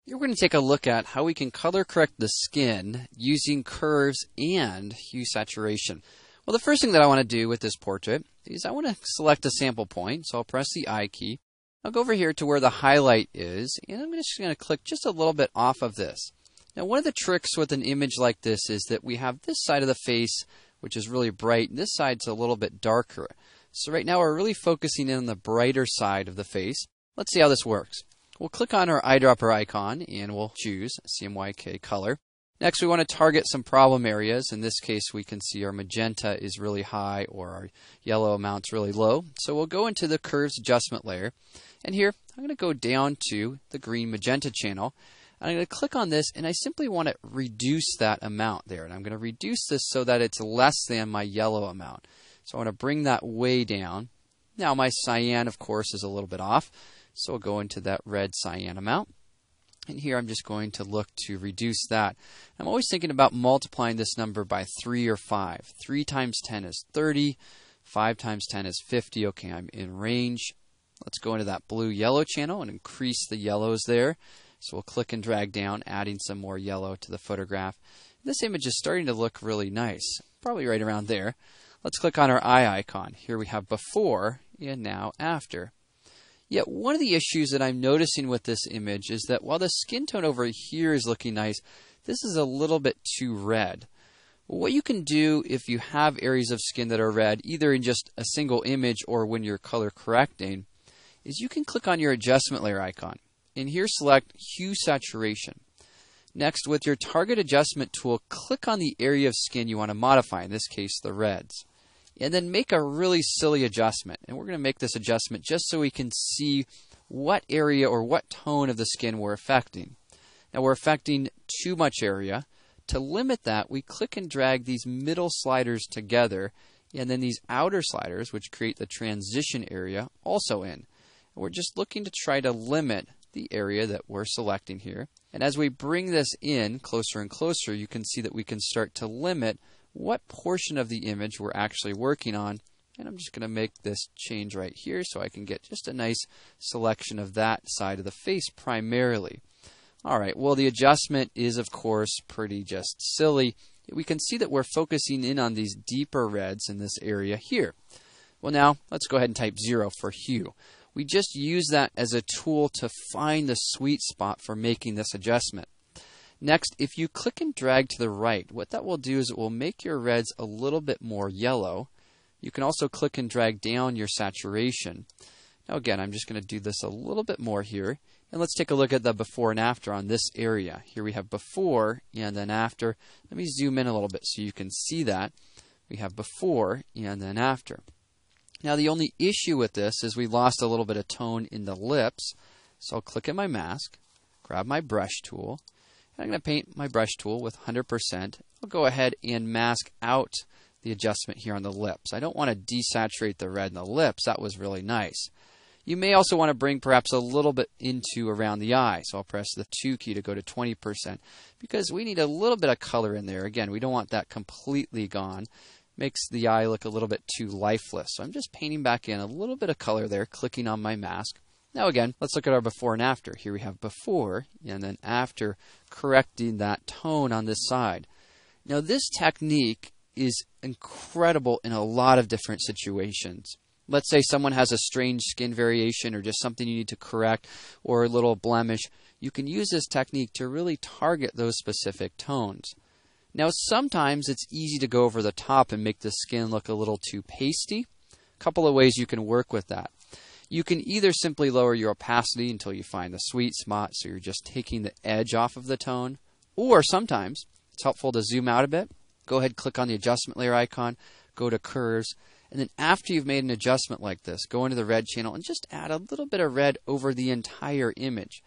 We're going to take a look at how we can color correct the skin using curves and hue saturation. Well, the first thing that I want to do with this portrait is I want to select a sample point. So I'll press the I key. I'll go over here to where the highlight is, and I'm just going to click just a little bit off of this. Now, one of the tricks with an image like this is that we have this side of the face, which is really bright, and this side's a little bit darker. So right now we're really focusing in on the brighter side of the face. Let's see how this works. We'll click on our eyedropper icon and we'll choose CMYK color. Next, we want to target some problem areas. In this case, we can see our magenta is really high or our yellow amount's really low. So we'll go into the curves adjustment layer. And here, I'm going to go down to the green magenta channel. I'm going to click on this and I simply want to reduce that amount there. And I'm going to reduce this so that it's less than my yellow amount. So I want to bring that way down. Now my cyan, of course, is a little bit off. So we'll go into that red cyan amount. And here I'm just going to look to reduce that. I'm always thinking about multiplying this number by 3 or 5. 3 times 10 is 30. 5 times 10 is 50. Okay, I'm in range. Let's go into that blue-yellow channel and increase the yellows there. So we'll click and drag down, adding some more yellow to the photograph. This image is starting to look really nice, probably right around there. Let's click on our eye icon. Here we have before and now after. Yet one of the issues that I'm noticing with this image is that while the skin tone over here is looking nice, this is a little bit too red. What you can do if you have areas of skin that are red, either in just a single image or when you're color correcting, is you can click on your adjustment layer icon. And here select Hue Saturation. Next, with your target adjustment tool, click on the area of skin you want to modify, in this case the reds. And then make a really silly adjustment. And we're going to make this adjustment just so we can see what area or what tone of the skin we're affecting. Now we're affecting too much area. To limit that, we click and drag these middle sliders together, and then these outer sliders, which create the transition area, also in. And we're just looking to try to limit the area that we're selecting here. And as we bring this in closer and closer, you can see that we can start to limit what portion of the image we're actually working on. And I'm just going to make this change right here so I can get just a nice selection of that side of the face primarily. Alright, well, the adjustment is of course pretty just silly. We can see that we're focusing in on these deeper reds in this area here. Well, now let's go ahead and type 0 for hue. We just use that as a tool to find the sweet spot for making this adjustment. Next, if you click and drag to the right, what that will do is it will make your reds a little bit more yellow. You can also click and drag down your saturation. Now again, I'm just going to do this a little bit more here. And let's take a look at the before and after on this area. Here we have before and then after. Let me zoom in a little bit so you can see that. We have before and then after. Now the only issue with this is we lost a little bit of tone in the lips. So I'll click in my mask, grab my brush tool. I'm going to paint my brush tool with 100%. I'll go ahead and mask out the adjustment here on the lips. I don't want to desaturate the red in the lips. That was really nice. You may also want to bring perhaps a little bit into around the eye. So I'll press the 2 key to go to 20% because we need a little bit of color in there. Again, we don't want that completely gone. Makes the eye look a little bit too lifeless. So I'm just painting back in a little bit of color there, clicking on my mask. Now again, let's look at our before and after. Here we have before and then after, correcting that tone on this side. Now this technique is incredible in a lot of different situations. Let's say someone has a strange skin variation or just something you need to correct or a little blemish. You can use this technique to really target those specific tones. Now sometimes it's easy to go over the top and make the skin look a little too pasty. A couple of ways you can work with that. You can either simply lower your opacity until you find the sweet spot, so you're just taking the edge off of the tone. Or sometimes it's helpful to zoom out a bit. Go ahead, click on the adjustment layer icon, go to curves, and then after you've made an adjustment like this, go into the red channel and just add a little bit of red over the entire image.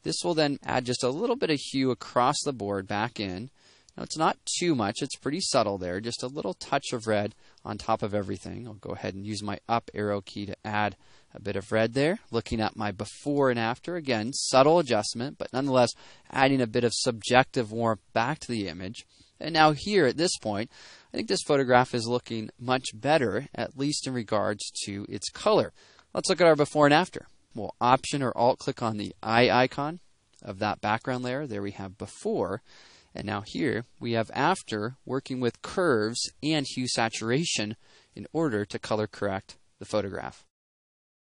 This will then add just a little bit of hue across the board back in. Now it's not too much, it's pretty subtle there, just a little touch of red on top of everything. I'll go ahead and use my up arrow key to add a bit of red there. Looking at my before and after, again, subtle adjustment, but nonetheless adding a bit of subjective warmth back to the image. And now here at this point, I think this photograph is looking much better, at least in regards to its color. Let's look at our before and after. We'll Option or Alt click on the eye icon, of that background layer. There we have before, and now here we have after, working with curves and hue saturation in order to color correct the photograph.